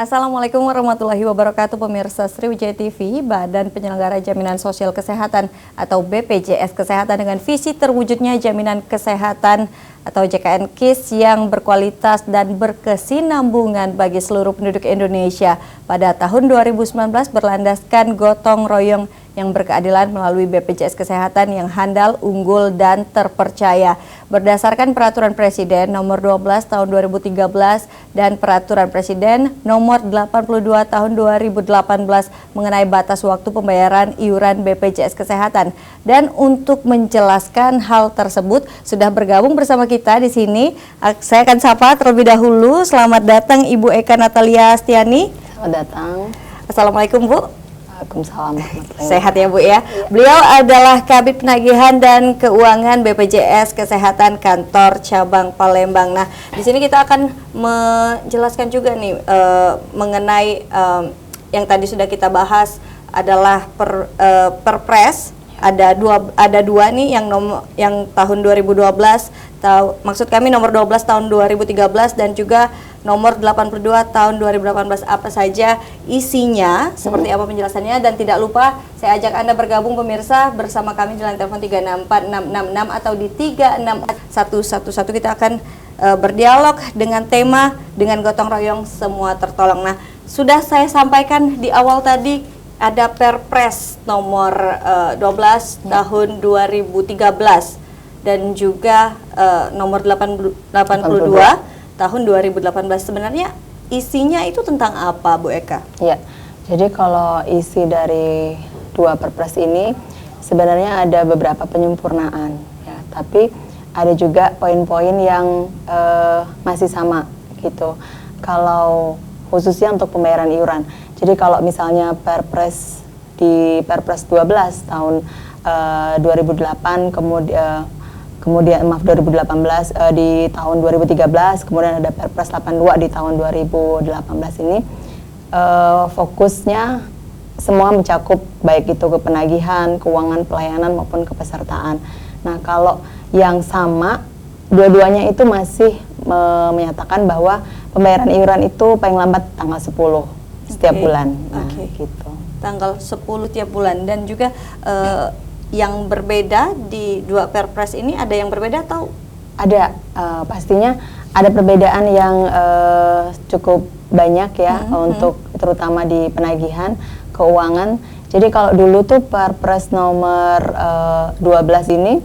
Assalamualaikum warahmatullahi wabarakatuh, pemirsa Sriwijaya TV. Badan Penyelenggara Jaminan Sosial Kesehatan atau BPJS Kesehatan dengan visi terwujudnya jaminan kesehatan atau JKN KIS yang berkualitas dan berkesinambungan bagi seluruh penduduk Indonesia pada tahun 2019 berlandaskan gotong royong yang berkeadilan melalui BPJS Kesehatan yang handal, unggul, dan terpercaya. Berdasarkan Peraturan Presiden Nomor 12 Tahun 2013 dan Peraturan Presiden Nomor 82 Tahun 2018 mengenai batas waktu pembayaran iuran BPJS Kesehatan. Dan untuk menjelaskan hal tersebut sudah bergabung bersama kita di sini. Saya akan sapa terlebih dahulu. Selamat datang Ibu Eka Natalia Astiani. Selamat datang. Assalamualaikum Bu. Waalaikumsalam. Sehat ya Bu ya. Beliau adalah Kabid Penagihan dan Keuangan BPJS Kesehatan Kantor Cabang Palembang. Nah, di sini kita akan menjelaskan juga nih mengenai yang tadi sudah kita bahas adalah Perpres. Ada dua nih yang tahun 2012 maksud kami nomor 12 tahun 2013 dan juga nomor 82 tahun 2018. Apa saja isinya, seperti apa penjelasannya, dan tidak lupa saya ajak Anda bergabung pemirsa bersama kami di line telepon 364666 atau di 364111. Kita akan berdialog dengan tema dengan gotong royong semua tertolong. Nah, sudah saya sampaikan di awal tadi ada Perpres nomor 12 tahun 2013 dan juga nomor 82 tahun 2018. Sebenarnya isinya itu tentang apa, Bu Eka? Ya, jadi kalau isi dari dua Perpres ini sebenarnya ada beberapa penyempurnaan, ya, tapi ada juga poin-poin yang masih sama gitu. Kalau khususnya untuk pembayaran iuran. Jadi kalau misalnya Perpres di Perpres 12 tahun 2008 kemudian 2018 di tahun 2013, kemudian ada Perpres 82 di tahun 2018 ini fokusnya semua mencakup baik itu ke penagihan, keuangan, pelayanan maupun kepesertaan. Nah, kalau yang sama dua-duanya itu masih menyatakan bahwa pembayaran iuran itu paling lambat tanggal 10 setiap bulan. Nah, gitu. Tanggal 10 tiap bulan. Dan juga yang berbeda di dua Perpres ini, ada yang berbeda atau? Ada, pastinya ada perbedaan yang cukup banyak ya, untuk terutama di penagihan, keuangan. Jadi kalau dulu tuh Perpres nomor 12 ini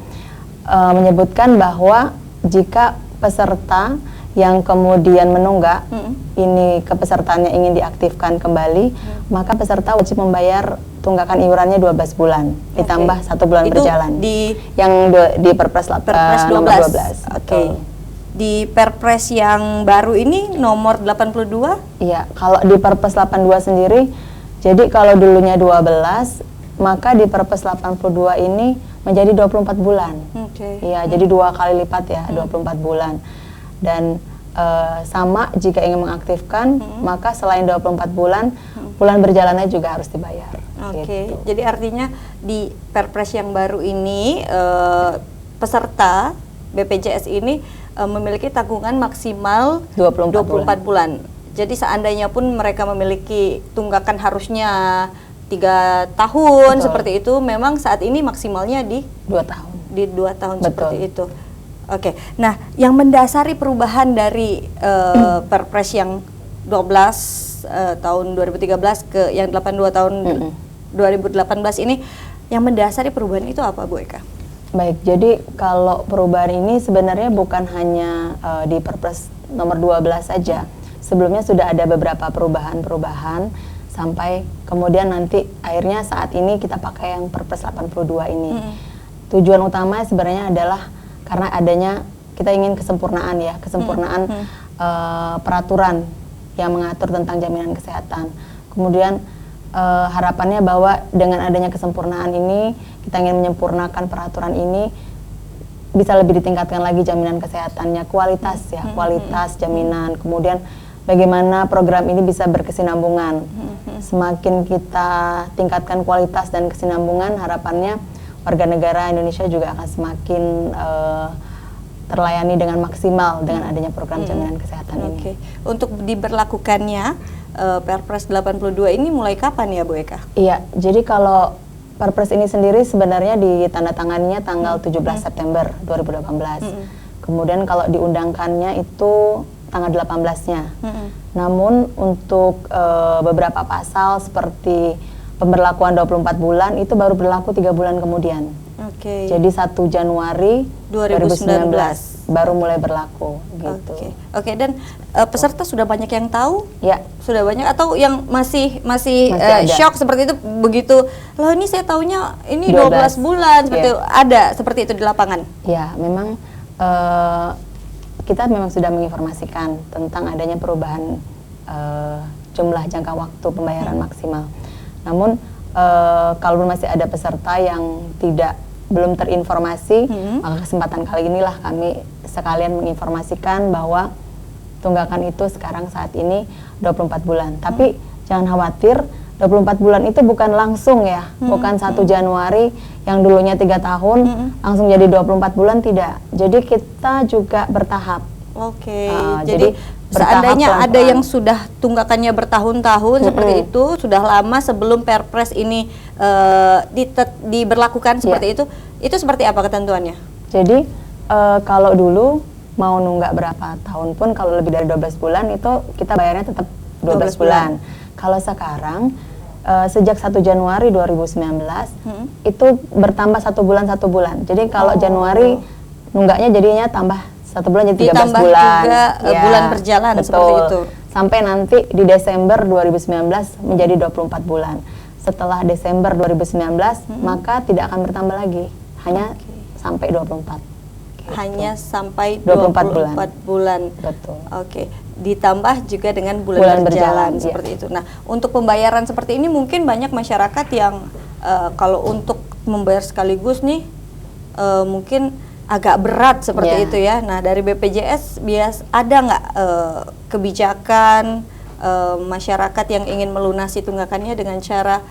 menyebutkan bahwa jika peserta yang kemudian menunggak ini kepesertaannya ingin diaktifkan kembali, maka peserta wajib membayar tunggakan iurannya 12 bulan ditambah 1 bulan itu berjalan. Di Perpres nomor 12. Di Perpres yang baru ini nomor 82? Iya, kalau di Perpres 82 sendiri, jadi kalau dulunya 12, maka di Perpres 82 ini menjadi 24 bulan. Iya, jadi 2 kali lipat ya, 24 bulan. Dan sama jika ingin mengaktifkan, maka selain 24 bulan, bulan berjalannya juga harus dibayar. Gitu. Jadi artinya di Perpres yang baru ini peserta BPJS ini memiliki tanggungan maksimal 24 bulan. Jadi seandainya pun mereka memiliki tunggakan harusnya 3 tahun. Betul. Seperti itu, memang saat ini maksimalnya di 2 tahun. Di 2 tahun. Betul. Seperti itu. Nah, yang mendasari perubahan dari Perpres yang 12 tahun 2013 ke yang 82 tahun 2018 ini, yang mendasari perubahan itu apa, Bu Eka? Baik, jadi kalau perubahan ini sebenarnya bukan hanya di Perpres nomor 12 saja. Sebelumnya sudah ada beberapa perubahan-perubahan sampai kemudian nanti akhirnya saat ini kita pakai yang Perpres 82 ini. Tujuan utama sebenarnya adalah karena adanya, kita ingin kesempurnaan ya, peraturan yang mengatur tentang jaminan kesehatan. Kemudian harapannya bahwa dengan adanya kesempurnaan ini, kita ingin menyempurnakan peraturan ini, bisa lebih ditingkatkan lagi jaminan kesehatannya, kualitas ya, kualitas jaminan. Kemudian bagaimana program ini bisa berkesinambungan. Semakin kita tingkatkan kualitas dan kesinambungan, harapannya warga negara Indonesia juga akan semakin terlayani dengan maksimal dengan adanya program jaminan kesehatan ini. Oke. Untuk diberlakukannya Perpres 82 ini mulai kapan ya Bu Eka? Iya, jadi kalau Perpres ini sendiri sebenarnya ditandatanganinya tanggal 17 September 2018. Kemudian kalau diundangkannya itu tanggal 18-nya. Namun untuk beberapa pasal seperti pemberlakuan 24 bulan itu baru berlaku 3 bulan kemudian. Oke. Jadi 1 Januari 2019 baru mulai berlaku gitu. Oke, dan peserta sudah banyak yang tahu? Ya. Sudah banyak atau yang masih ada. shock seperti itu begitu? Loh, ini saya taunya ini 12 bulan seperti itu. Ada seperti itu di lapangan? Ya, memang kita memang sudah menginformasikan tentang adanya perubahan jumlah jangka waktu pembayaran maksimal. Namun kalau masih ada peserta yang belum terinformasi, maka kesempatan kali inilah kami sekalian menginformasikan bahwa tunggakan itu sekarang saat ini 24 bulan. Tapi jangan khawatir, 24 bulan itu bukan langsung ya, bukan 1 Januari yang dulunya 3 tahun langsung jadi 24 bulan, tidak. Jadi kita juga bertahap. Oke, jadi seandainya pelan-pelan. ada yang sudah tunggakannya bertahun-tahun seperti itu, sudah lama sebelum Perpres ini diberlakukan seperti itu seperti apa ketentuannya? Jadi kalau dulu mau nunggak berapa tahun pun kalau lebih dari 12 bulan itu kita bayarnya tetap 12 bulan. Kalau sekarang sejak 1 Januari 2019 itu bertambah 1 bulan 1 bulan. Jadi kalau Januari nunggaknya jadinya tambah 1 bulan jadi 13 ditambah bulan. juga bulan berjalan seperti itu. Sampai nanti di Desember 2019 menjadi 24 bulan. Setelah Desember 2019 maka tidak akan bertambah lagi, hanya sampai 24. Gitu. Hanya sampai 24 bulan. Betul. Oke, ditambah juga dengan bulan berjalan seperti itu. Nah, untuk pembayaran seperti ini mungkin banyak masyarakat yang kalau untuk membayar sekaligus nih mungkin agak berat seperti itu ya. Nah, dari BPJS ada nggak kebijakan masyarakat yang ingin melunasi tunggakannya dengan cara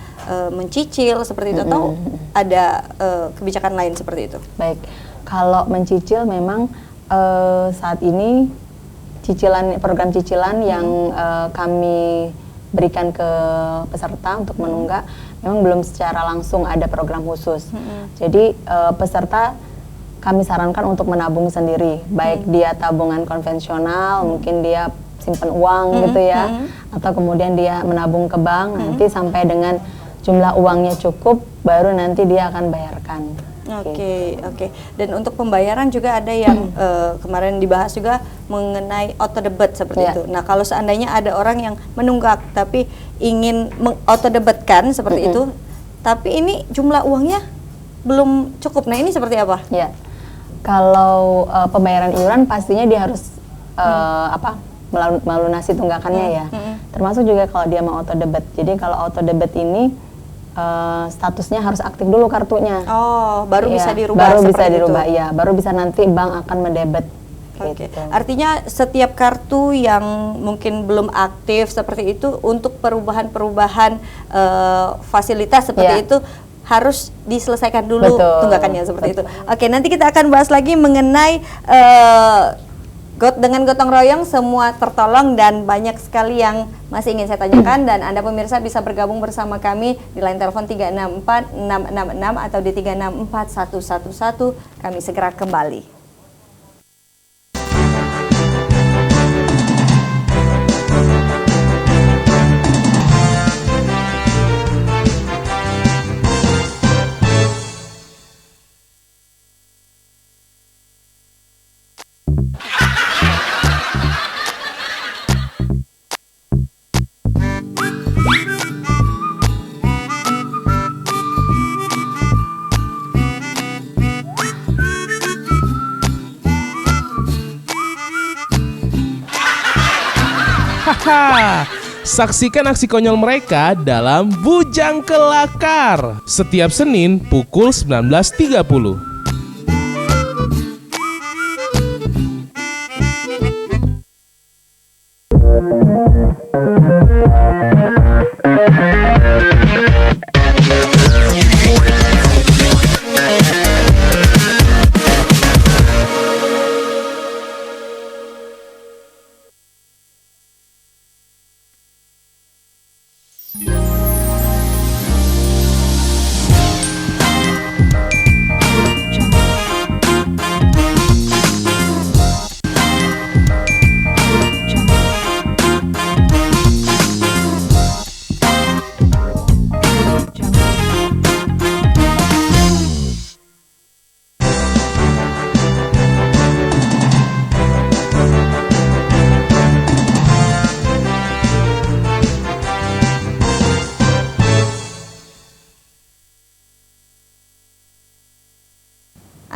mencicil seperti itu atau ada kebijakan lain seperti itu? Baik, kalau mencicil memang saat ini program cicilan yang kami berikan ke peserta untuk menunggak memang belum secara langsung ada program khusus. Jadi peserta kami sarankan untuk menabung sendiri, baik dia tabungan konvensional, mungkin dia simpan uang gitu ya, atau kemudian dia menabung ke bank, nanti sampai dengan jumlah uangnya cukup, baru nanti dia akan bayarkan. Oke. Dan untuk pembayaran juga ada yang kemarin dibahas juga mengenai auto debit seperti itu. Nah, kalau seandainya ada orang yang menunggak tapi ingin auto debitkan seperti itu, tapi ini jumlah uangnya belum cukup. Nah, ini seperti apa? Ya. Kalau pembayaran iuran pastinya dia harus melunasi tunggakannya ya. Termasuk juga kalau dia mau auto debit. Jadi kalau auto debit ini statusnya harus aktif dulu kartunya. Oh, baru bisa dirubah. Baru bisa dirubah, ya. Baru bisa nanti bank akan mendebet. Oke. Gitu. Artinya setiap kartu yang mungkin belum aktif seperti itu untuk perubahan-perubahan fasilitas seperti itu harus diselesaikan dulu tunggakannya seperti itu. Oke, nanti kita akan bahas lagi mengenai dengan gotong royong semua tertolong dan banyak sekali yang masih ingin saya tanyakan dan Anda pemirsa bisa bergabung bersama kami di line telepon 364-666 atau di 364-111. Kami segera kembali. Saksikan aksi konyol mereka dalam Bujang Kelakar setiap Senin pukul 19.30.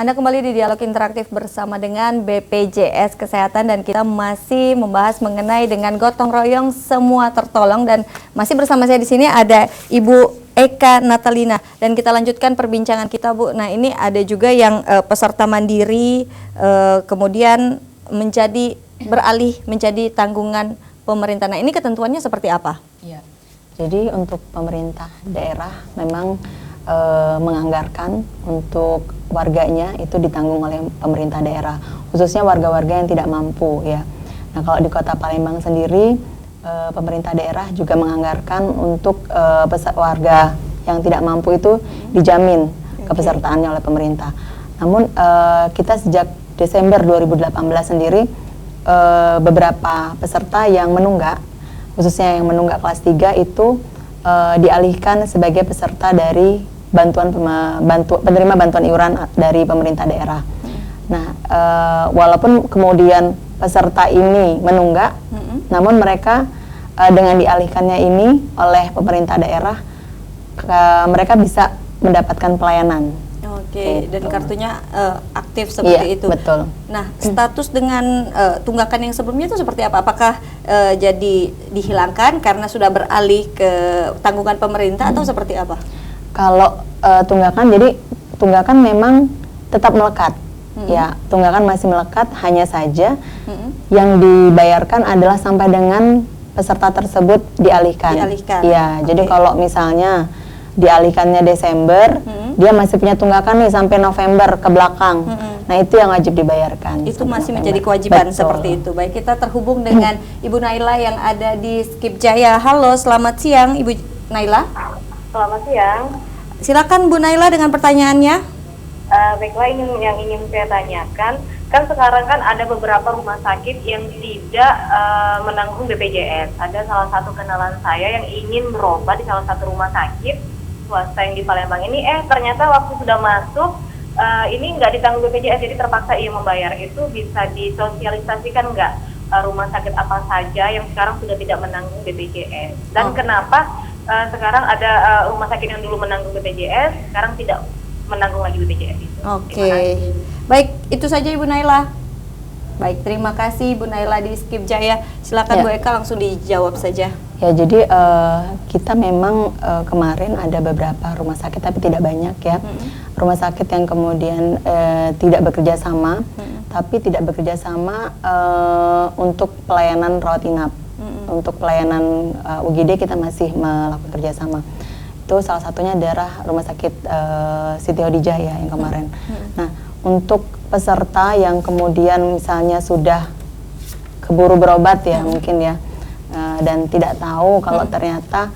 Anda kembali di Dialog Interaktif bersama dengan BPJS Kesehatan dan kita masih membahas mengenai dengan gotong royong semua tertolong dan masih bersama saya di sini ada Ibu Eka Natalina dan kita lanjutkan perbincangan kita Bu. Nah ini ada juga yang peserta mandiri kemudian beralih menjadi tanggungan pemerintah. Nah ini ketentuannya seperti apa? Ya, jadi untuk pemerintah daerah memang menganggarkan untuk warganya itu ditanggung oleh pemerintah daerah, khususnya warga-warga yang tidak mampu ya. Nah kalau di Kota Palembang sendiri pemerintah daerah juga menganggarkan untuk warga yang tidak mampu itu dijamin kepesertaannya oleh pemerintah. Namun kita sejak Desember 2018 sendiri beberapa peserta yang menunggak, khususnya yang menunggak kelas 3 itu dialihkan sebagai peserta dari penerima bantuan iuran dari pemerintah daerah. Nah, walaupun kemudian peserta ini menunggak, namun mereka dengan dialihkannya ini oleh pemerintah daerah, mereka bisa mendapatkan pelayanan. Oke, dan kartunya aktif seperti itu. Betul. Nah, status dengan tunggakan yang sebelumnya itu seperti apa? Apakah jadi dihilangkan karena sudah beralih ke tanggungan pemerintah atau seperti apa? Kalau tunggakan, jadi tunggakan memang tetap melekat, ya tunggakan masih melekat, hanya saja yang dibayarkan adalah sampai dengan peserta tersebut dialihkan. Ya, jadi kalau misalnya dialihkannya Desember, dia masih punya tunggakan nih sampai November ke belakang. Nah itu yang wajib dibayarkan. Itu masih menjadi kewajiban. Betul. Seperti itu. Baik, kita terhubung dengan Ibu Naila yang ada di Skip Jaya. Halo, selamat siang Ibu Naila. Selamat siang. Silakan Bu Naila dengan pertanyaannya. Baiklah, yang ingin saya tanyakan, kan sekarang kan ada beberapa rumah sakit yang tidak menanggung BPJS. Ada salah satu kenalan saya yang ingin berobat di salah satu rumah sakit swasta yang di Palembang ini, ternyata waktu sudah masuk ini nggak ditanggung BPJS, jadi terpaksa ia membayar. Itu bisa disosialisasikan nggak rumah sakit apa saja yang sekarang sudah tidak menanggung BPJS? Dan kenapa sekarang ada rumah sakit yang dulu menanggung BPJS, sekarang tidak menanggung lagi BPJS itu? Oke. Baik, itu saja Ibu Naila. Baik, terima kasih Ibu Naila di Skip Jaya. Silakan Bu Eka langsung dijawab saja. Ya, jadi kita memang kemarin ada beberapa rumah sakit tapi tidak banyak ya. Rumah sakit yang kemudian tidak bekerja sama, tapi tidak bekerja sama untuk pelayanan rawat inap. Untuk pelayanan UGD kita masih melakukan kerjasama. Itu salah satunya adalah rumah sakit Siti Khadijah ya yang kemarin. Nah, untuk peserta yang kemudian misalnya sudah keburu berobat ya mungkin ya, dan tidak tahu kalau ternyata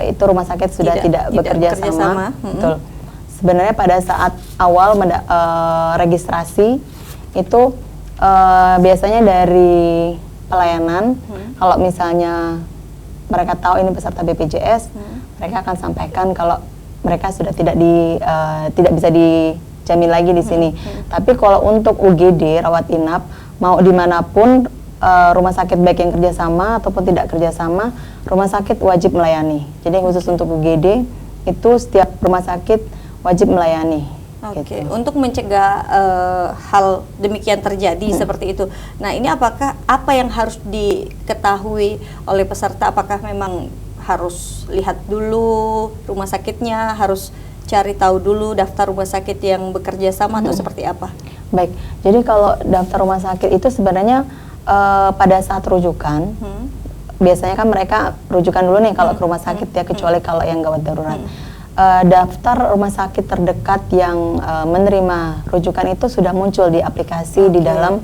itu rumah sakit sudah tidak bekerja sama. Betul. Sebenarnya pada saat awal registrasi itu biasanya dari pelayanan, kalau misalnya mereka tahu ini peserta BPJS, mereka akan sampaikan kalau mereka sudah tidak bisa dijamin lagi di sini. Tapi kalau untuk UGD rawat inap, mau dimanapun rumah sakit baik yang kerjasama ataupun tidak kerjasama, rumah sakit wajib melayani. Jadi khusus untuk UGD itu setiap rumah sakit wajib melayani. Oke, untuk mencegah hal demikian terjadi seperti itu. Nah, ini apa yang harus diketahui oleh peserta? Apakah memang harus lihat dulu rumah sakitnya, harus cari tahu dulu daftar rumah sakit yang bekerja sama atau seperti apa? Baik, jadi kalau daftar rumah sakit itu sebenarnya pada saat rujukan, biasanya kan mereka rujukan dulu nih kalau ke rumah sakit ya, kecuali kalau yang gawat darurat. Daftar rumah sakit terdekat yang menerima rujukan itu sudah muncul di aplikasi di dalam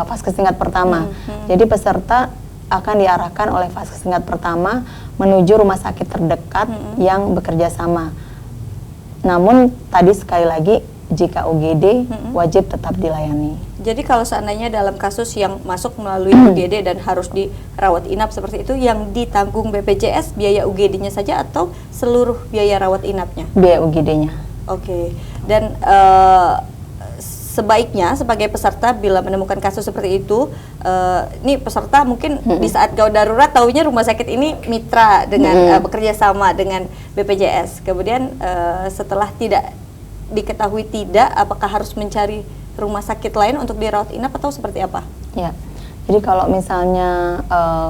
Vaskes tingkat pertama. Jadi peserta akan diarahkan oleh Vaskes tingkat pertama menuju rumah sakit terdekat yang bekerja sama. Namun tadi sekali lagi, jika UGD wajib tetap dilayani. Jadi kalau seandainya dalam kasus yang masuk melalui UGD dan harus dirawat inap seperti itu, yang ditanggung BPJS biaya UGD-nya saja atau seluruh biaya rawat inapnya? Biaya UGD-nya. Oke. Dan sebaiknya sebagai peserta bila menemukan kasus seperti itu, ini peserta mungkin di saat gawat darurat taunya rumah sakit ini mitra dengan bekerja sama dengan BPJS. Kemudian setelah tidak diketahui tidak, apakah harus mencari rumah sakit lain untuk dirawat inap atau seperti apa? Ya, jadi kalau misalnya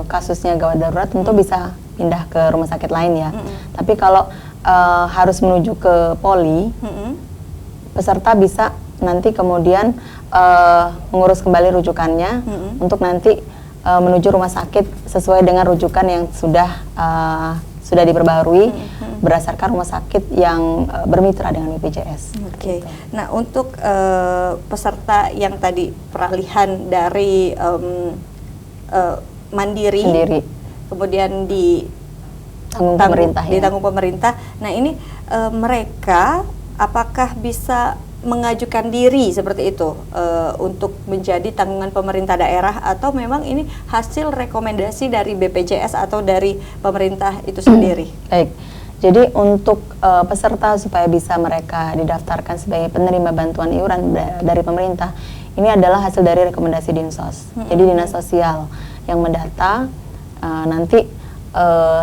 kasusnya gawat darurat tentu bisa pindah ke rumah sakit lain ya. Tapi kalau harus menuju ke poli, peserta bisa nanti kemudian mengurus kembali rujukannya untuk nanti menuju rumah sakit sesuai dengan rujukan yang sudah diperbaharui berdasarkan rumah sakit yang bermitra dengan BPJS. Oke. Nah, untuk peserta yang tadi peralihan dari mandiri, kemudian ditanggung pemerintah. Nah, ini mereka apakah bisa mengajukan diri seperti itu untuk menjadi tanggungan pemerintah daerah, atau memang ini hasil rekomendasi dari BPJS atau dari pemerintah itu sendiri? Baik, jadi untuk peserta supaya bisa mereka didaftarkan sebagai penerima bantuan iuran dari pemerintah, ini adalah hasil dari rekomendasi Dinsos. Jadi Dinas Sosial yang mendata, nanti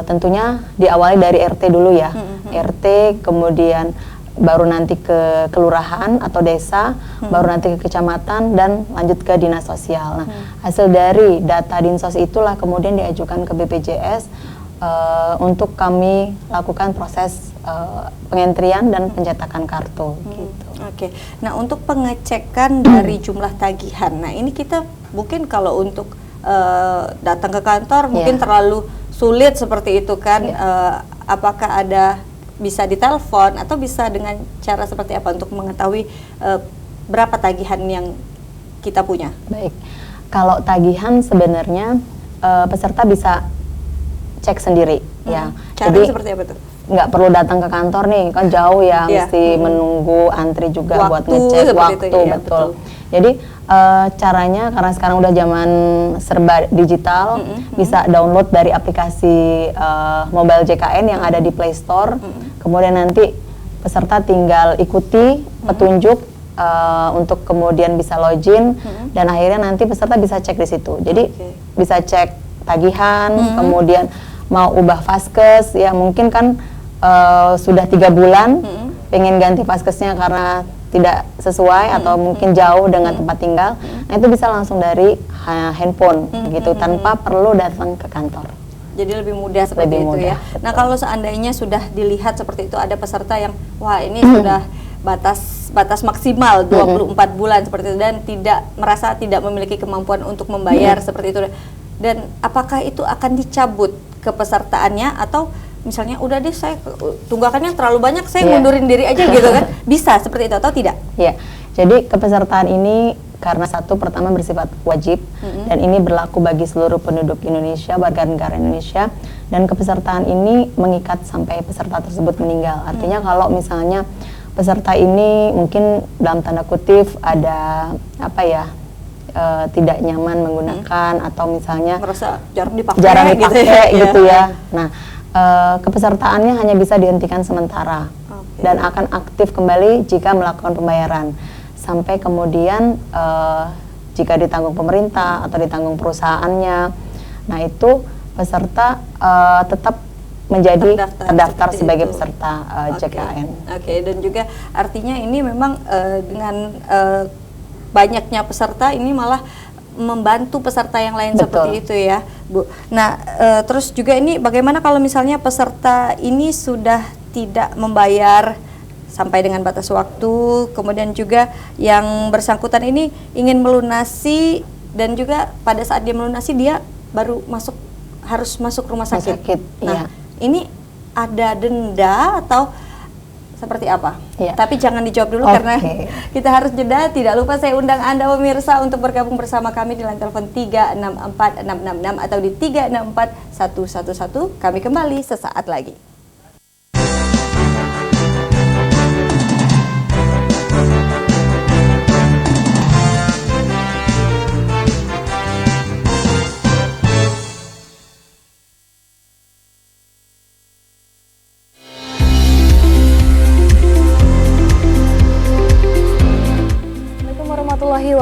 tentunya diawali dari RT dulu ya, RT, kemudian baru nanti ke kelurahan atau desa, baru nanti ke kecamatan, dan lanjut ke dinas sosial. Nah, hasil dari data Dinsos itulah kemudian diajukan ke BPJS untuk kami lakukan proses pengentrian dan pencetakan kartu. Gitu. Oke. Nah, untuk pengecekan dari jumlah tagihan, nah ini kita mungkin kalau untuk datang ke kantor mungkin terlalu sulit seperti itu kan? Apakah ada bisa ditelepon atau bisa dengan cara seperti apa untuk mengetahui berapa tagihan yang kita punya? Baik, kalau tagihan sebenarnya peserta bisa cek sendiri ya. Caranya seperti apa tuh? Nggak perlu datang ke kantor nih, kan jauh ya, mesti menunggu antri juga buat ngecek waktu, betul. Jadi caranya, karena sekarang udah zaman serba digital, bisa download dari aplikasi mobile JKN yang ada di Play Store. Kemudian nanti peserta tinggal ikuti petunjuk untuk kemudian bisa login, dan akhirnya nanti peserta bisa cek di situ. Jadi bisa cek tagihan, kemudian mau ubah vaskes, ya mungkin kan sudah 3 bulan pengen ganti vaskesnya karena tidak sesuai atau mungkin jauh dengan tempat tinggal, nah itu bisa langsung dari handphone gitu, tanpa perlu datang ke kantor. Jadi lebih mudah seperti itu ya. Betul. Nah, kalau seandainya sudah dilihat seperti itu, ada peserta yang wah ini sudah batas maksimal 24 bulan seperti itu, dan merasa tidak memiliki kemampuan untuk membayar seperti itu, dan apakah itu akan dicabut kepesertaannya, atau misalnya udah deh saya tunggakannya terlalu banyak, saya mundurin diri aja gitu kan, bisa seperti itu atau tidak? Iya, jadi kepesertaan ini karena satu, pertama bersifat wajib, dan ini berlaku bagi seluruh penduduk Indonesia, warga negara Indonesia, dan kepesertaan ini mengikat sampai peserta tersebut meninggal. Artinya kalau misalnya peserta ini mungkin dalam tanda kutip ada tidak nyaman menggunakan, atau misalnya merasa jarang dipakai gitu ya. Nah, kepesertaannya hanya bisa dihentikan sementara dan akan aktif kembali jika melakukan pembayaran, sampai kemudian jika ditanggung pemerintah atau ditanggung perusahaannya, nah itu peserta tetap menjadi terdaftar sebagai peserta JKN. Oke, dan juga artinya ini memang dengan banyaknya peserta ini malah membantu peserta yang lain. Betul. Seperti itu ya, Bu. Nah, terus juga ini bagaimana kalau misalnya peserta ini sudah tidak membayar sampai dengan batas waktu, kemudian juga yang bersangkutan ini ingin melunasi, dan juga pada saat dia melunasi dia baru harus masuk rumah sakit. Nah, ini ada denda atau seperti apa? Tapi jangan dijawab dulu karena kita harus jeda. Tidak lupa saya undang Anda pemirsa untuk bergabung bersama kami di line telepon 364666 atau di 364111. Kami kembali sesaat lagi.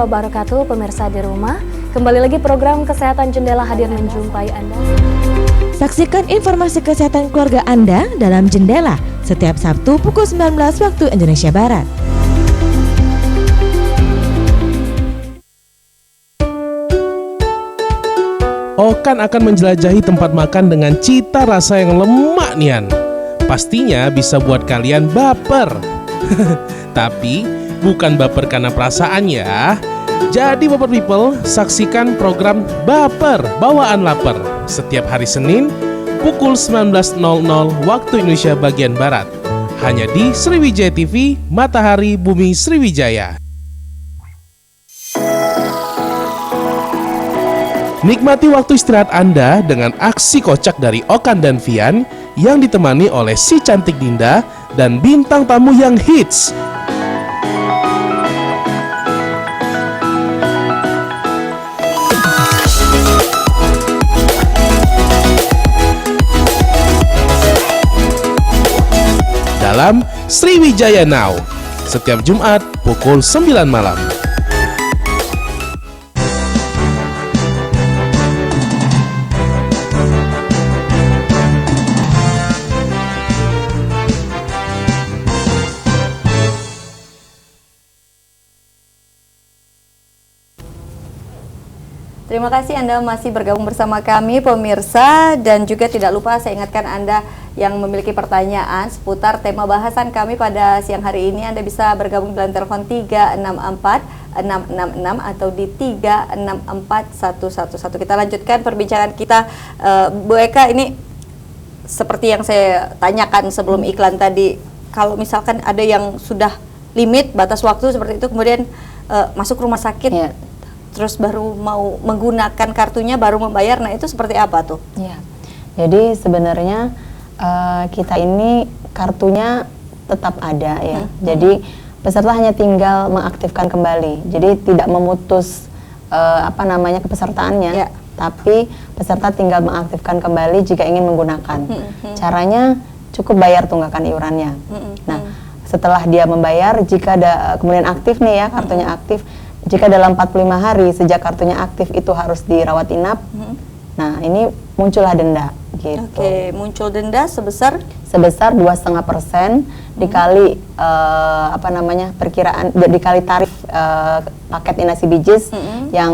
Wabarakatuh, pemirsa di rumah. Kembali lagi program Kesehatan Jendela hadir menjumpai Anda. Saksikan informasi kesehatan keluarga Anda dalam Jendela setiap Sabtu pukul 19 waktu Indonesia Barat. Okan akan menjelajahi tempat makan dengan cita rasa yang lemak nian. Pastinya bisa buat kalian baper. Tapi bukan baper karena perasaan ya. Jadi Baper People, saksikan program Baper Bawaan Lapar setiap hari Senin pukul 19.00 waktu Indonesia bagian Barat. Hanya di Sriwijaya TV, Matahari Bumi Sriwijaya. Nikmati waktu istirahat Anda dengan aksi kocak dari Okan dan Vian yang ditemani oleh si cantik Dinda dan bintang tamu yang hits. Dalam Sriwijaya Now, setiap Jumat pukul 9 malam. Terima kasih Anda masih bergabung bersama kami pemirsa, dan juga tidak lupa saya ingatkan Anda yang memiliki pertanyaan seputar tema bahasan kami pada siang hari ini, Anda bisa bergabung dalam telepon 364 666 atau di 364 111. Kita lanjutkan perbincangan kita. Bu Eka, ini seperti yang saya tanyakan sebelum iklan tadi, kalau misalkan ada yang sudah limit batas waktu seperti itu kemudian masuk rumah sakit, Ya. terus baru mau menggunakan kartunya, baru membayar, nah itu seperti apa tuh? Ya, jadi sebenarnya kita ini kartunya tetap ada ya. Jadi peserta hanya tinggal mengaktifkan kembali. Jadi tidak memutus kepesertaannya, Ya. tapi peserta tinggal mengaktifkan kembali jika ingin menggunakan. Caranya cukup bayar tunggakan iurannya. Nah, setelah dia membayar, jika ada kemudian aktif nih ya, kartunya aktif. Jika dalam 45 hari sejak kartunya aktif itu harus dirawat inap, nah ini muncullah denda gitu. Oke, muncul denda sebesar 2,5% dikali perkiraan dikali tarif paket inasi bijis yang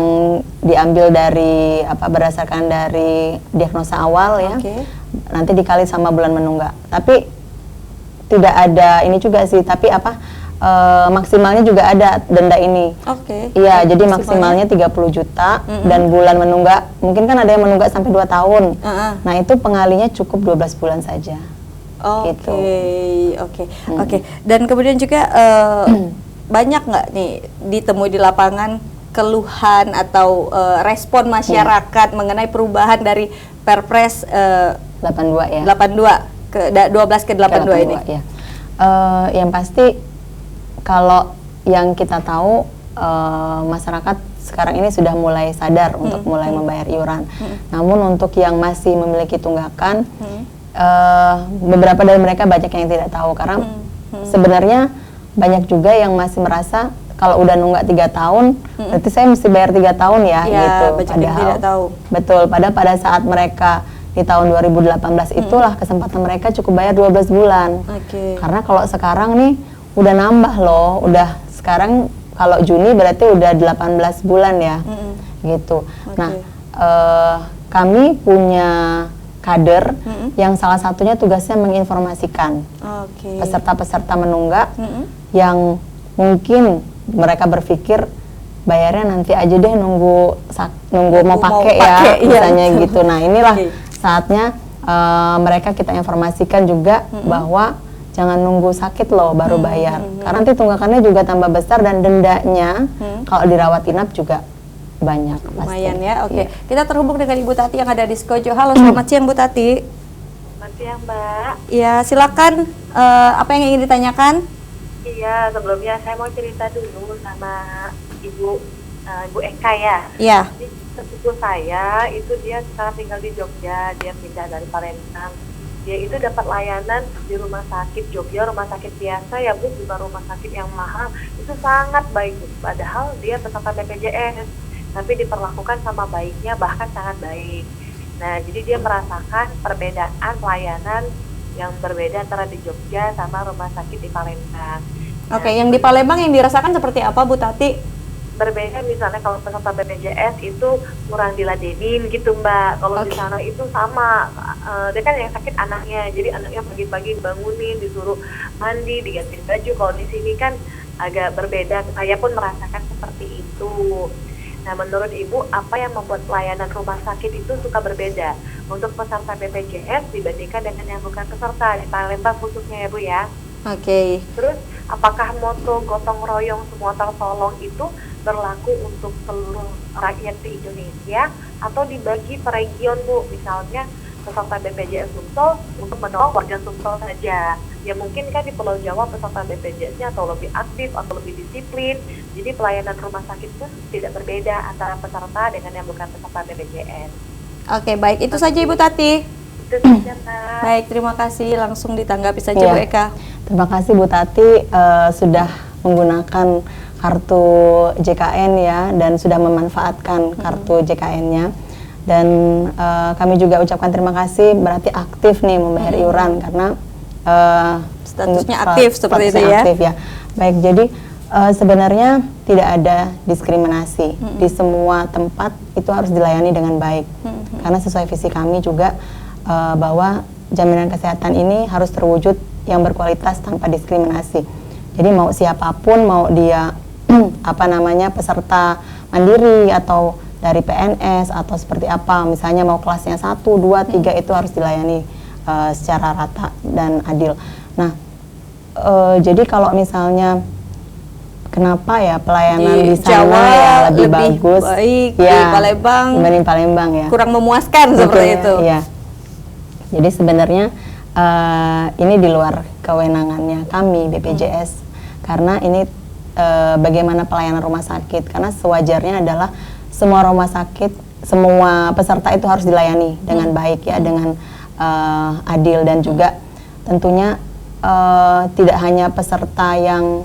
diambil dari berdasarkan dari diagnosa awal ya. Oke. Nanti dikali sama bulan menunggak. Tapi tidak ada ini juga sih, tapi maksimalnya juga ada denda ini. Oke. Iya, jadi maksimalnya 30 juta dan bulan menunggak, mungkin kan ada yang menunggak sampai 2 tahun. Nah, itu pengalinya cukup 12 bulan saja. Oke, Gitu. oke. Dan kemudian juga banyak nggak nih ditemui di lapangan keluhan atau respon masyarakat mengenai perubahan dari Perpres 82 ya. 82 ke 12 ke 82 ini? Ya. Yang pasti kalau yang kita tahu masyarakat sekarang ini sudah mulai sadar untuk mulai membayar iuran. Namun untuk yang masih memiliki tunggakan, beberapa dari mereka banyak yang tidak tahu karena sebenarnya banyak juga yang masih merasa kalau udah nunggak 3 tahun, berarti saya mesti bayar 3 tahun ya, gitu. Banyak yang tidak tahu. Betul, padahal pada saat mereka di tahun 2018 itulah kesempatan mereka cukup bayar 12 bulan. Oke. Karena kalau sekarang nih udah nambah loh, udah sekarang kalau Juni berarti udah 18 bulan ya, gitu. Nah, kami punya kader yang salah satunya tugasnya menginformasikan peserta-peserta menunggak yang mungkin mereka berpikir bayarnya nanti aja deh, nunggu mau pakai ya, misalnya gitu. Nah, inilah saatnya mereka kita informasikan juga bahwa jangan nunggu sakit loh baru bayar, karena nanti tunggakannya juga tambah besar dan dendanya kalau dirawat inap juga banyak. Lumayan ya, oke. Kita terhubung dengan Ibu Tati yang ada di Skojo. Halo, selamat siang Bu Tati. Selamat siang, Mbak. Ya, silakan. Apa yang ingin ditanyakan? Iya, sebelumnya saya mau cerita dulu sama Ibu Eka ya. Iya. Jadi sepupu saya itu dia sekarang tinggal di Jogja, dia pindah dari Palembang. Dia itu dapat layanan di rumah sakit Jogja, rumah sakit biasa ya Bu, bukan rumah sakit yang mahal. Itu sangat baik Bu. Padahal dia peserta BPJS, tapi diperlakukan sama baiknya, bahkan sangat baik. Nah, jadi dia merasakan perbedaan pelayanan yang berbeda antara di Jogja sama rumah sakit di Palembang. Oke, yang di Palembang yang dirasakan seperti apa Bu Tati? Berbeda, misalnya kalau peserta BPJS itu kurang diladenin gitu Mbak. Kalau di sana itu sama, dia kan yang sakit anaknya, jadi anaknya pagi-pagi bangunin, disuruh mandi, diganti baju. Kalau di sini kan agak berbeda, saya pun merasakan seperti itu. Nah, menurut Ibu, apa yang membuat pelayanan rumah sakit itu suka berbeda untuk peserta BPJS dibandingkan dengan yang bukan peserta di Palembang khususnya ya Bu ya? Oke. Terus, apakah moto gotong royong semua tertolong itu berlaku untuk seluruh rakyat di Indonesia atau dibagi per region Bu? Misalnya peserta BPJS Sumsel untuk menolong warga Sumsel saja. Ya mungkin kan di Pulau Jawa peserta BPJS-nya atau lebih aktif atau lebih disiplin. Jadi pelayanan rumah sakit pun tidak berbeda antara peserta dengan yang bukan peserta BPJS. Oke, baik. Itu saja Ibu Tati. Itu saja Mbak. Baik, terima kasih. Langsung ditanggapi saja Iya. Bu Eka. Terima kasih Bu Tati sudah menggunakan kartu JKN ya, dan sudah memanfaatkan kartu JKN-nya. Dan kami juga ucapkan terima kasih, berarti aktif nih membayar iuran karena Statusnya aktif seperti itu ya. Aktif ya. Baik, jadi sebenarnya tidak ada diskriminasi di semua tempat, itu harus dilayani dengan baik. Karena sesuai visi kami juga bahwa jaminan kesehatan ini harus terwujud yang berkualitas tanpa diskriminasi. Jadi mau siapapun, mau dia peserta mandiri atau dari PNS atau seperti apa, misalnya mau kelasnya 1, 2, 3 itu harus dilayani secara rata dan adil. Nah, jadi kalau misalnya kenapa ya pelayanan di sana Jawa ya lebih bagus baik, ya, di Palembang dibanding Palembang ya, kurang memuaskan seperti itu. Ya. Jadi sebenarnya ini di luar kewenangannya kami BPJS, karena ini bagaimana pelayanan rumah sakit, karena sewajarnya adalah semua rumah sakit, semua peserta itu harus dilayani dengan baik ya, dengan adil, dan juga tentunya tidak hanya peserta yang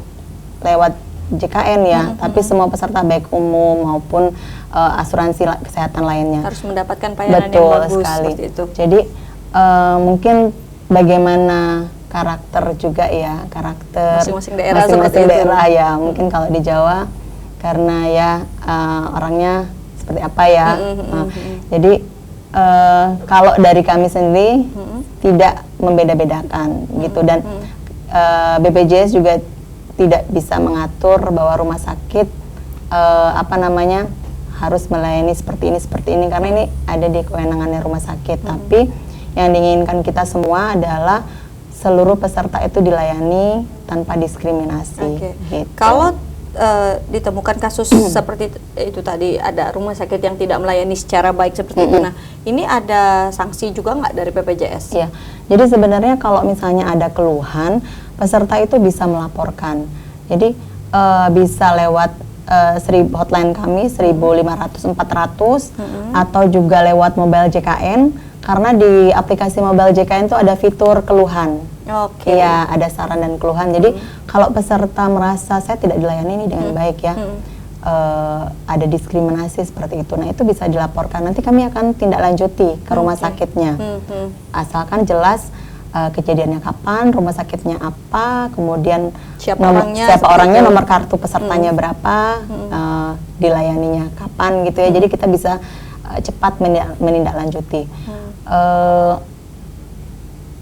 lewat JKN ya, tapi semua peserta baik umum maupun asuransi kesehatan lainnya Harus mendapatkan pelayanan yang betul bagus sekali. seperti itu. Jadi mungkin bagaimana karakter juga ya, karakter Masing-masing daerah seperti masing-masing itu. daerah ya, mungkin kalau di Jawa karena ya orangnya seperti apa ya. Nah, jadi kalau dari kami sendiri tidak membeda-bedakan gitu, dan BPJS juga tidak bisa mengatur bahwa rumah sakit harus melayani seperti ini karena ini ada di kewenangannya rumah sakit. Tapi yang diinginkan kita semua adalah seluruh peserta itu dilayani tanpa diskriminasi. Oke. Gitu. Kalau ditemukan kasus seperti itu tadi, ada rumah sakit yang tidak melayani secara baik seperti itu. Nah, ini ada sanksi juga nggak dari BPJS? Iya. Jadi sebenarnya kalau misalnya ada keluhan, peserta itu bisa melaporkan. Jadi bisa lewat hotline kami 1500-400 atau juga lewat mobile JKN, karena di aplikasi mobile JKN itu ada fitur keluhan. Oke. Iya, ada saran dan keluhan. Jadi kalau peserta merasa saya tidak dilayani ini dengan baik ya, ada diskriminasi seperti itu, nah itu bisa dilaporkan. Nanti kami akan tindak lanjuti ke rumah sakitnya, asalkan jelas kejadiannya kapan, rumah sakitnya apa, kemudian Siapa siapa orangnya, orangnya, nomor kartu pesertanya berapa, dilayaninya kapan gitu ya. Jadi kita bisa cepat menindaklanjuti.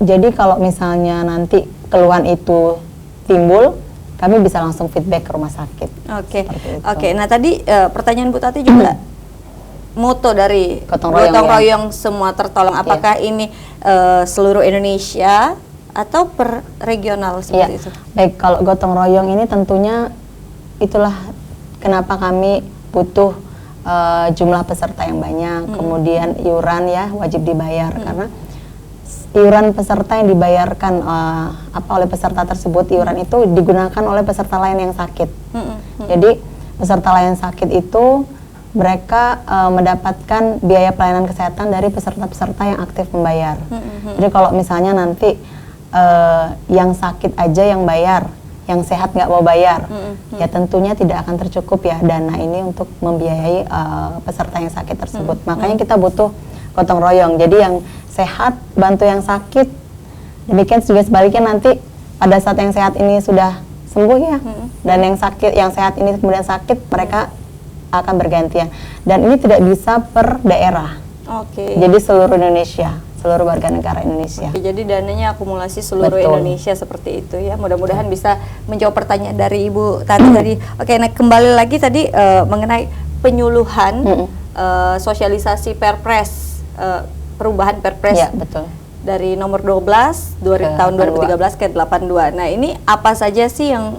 Jadi kalau misalnya nanti keluhan itu timbul, kami bisa langsung feedback ke rumah sakit. Oke. Seperti itu. Oke. Nah, tadi pertanyaan Bu Tati juga moto dari Gotong royong, gotong ya. royong semua tertolong. Apakah ini seluruh Indonesia atau per regional seperti itu? Baik, kalau gotong royong ini tentunya itulah kenapa kami butuh jumlah peserta yang banyak, kemudian iuran ya wajib dibayar, karena iuran peserta yang dibayarkan oleh peserta tersebut, iuran itu digunakan oleh peserta lain yang sakit. Jadi peserta lain sakit itu mereka mendapatkan biaya pelayanan kesehatan dari peserta-peserta yang aktif membayar. Jadi kalau misalnya nanti yang sakit aja yang bayar, yang sehat nggak mau bayar, ya tentunya tidak akan tercukup ya dana ini untuk membiayai peserta yang sakit tersebut. Makanya kita butuh gotong royong. Jadi yang sehat bantu yang sakit. Demikian juga sebaliknya, nanti pada saat yang sehat ini sudah sembuh ya, dan yang sakit, yang sehat ini kemudian sakit, mereka akan bergantian. Dan ini tidak bisa per daerah. Oke. Jadi seluruh Indonesia, seluruh warga negara Indonesia. Oke, jadi dananya akumulasi seluruh Betul. Indonesia seperti itu ya. Mudah-mudahan bisa menjawab pertanyaan dari Ibu Tati tadi. Oke, nah kembali lagi tadi mengenai penyuluhan sosialisasi Perpres, perubahan Perpres. Ya, betul. Dari nomor 12 tahun 2013 ke 82. Nah, ini apa saja sih yang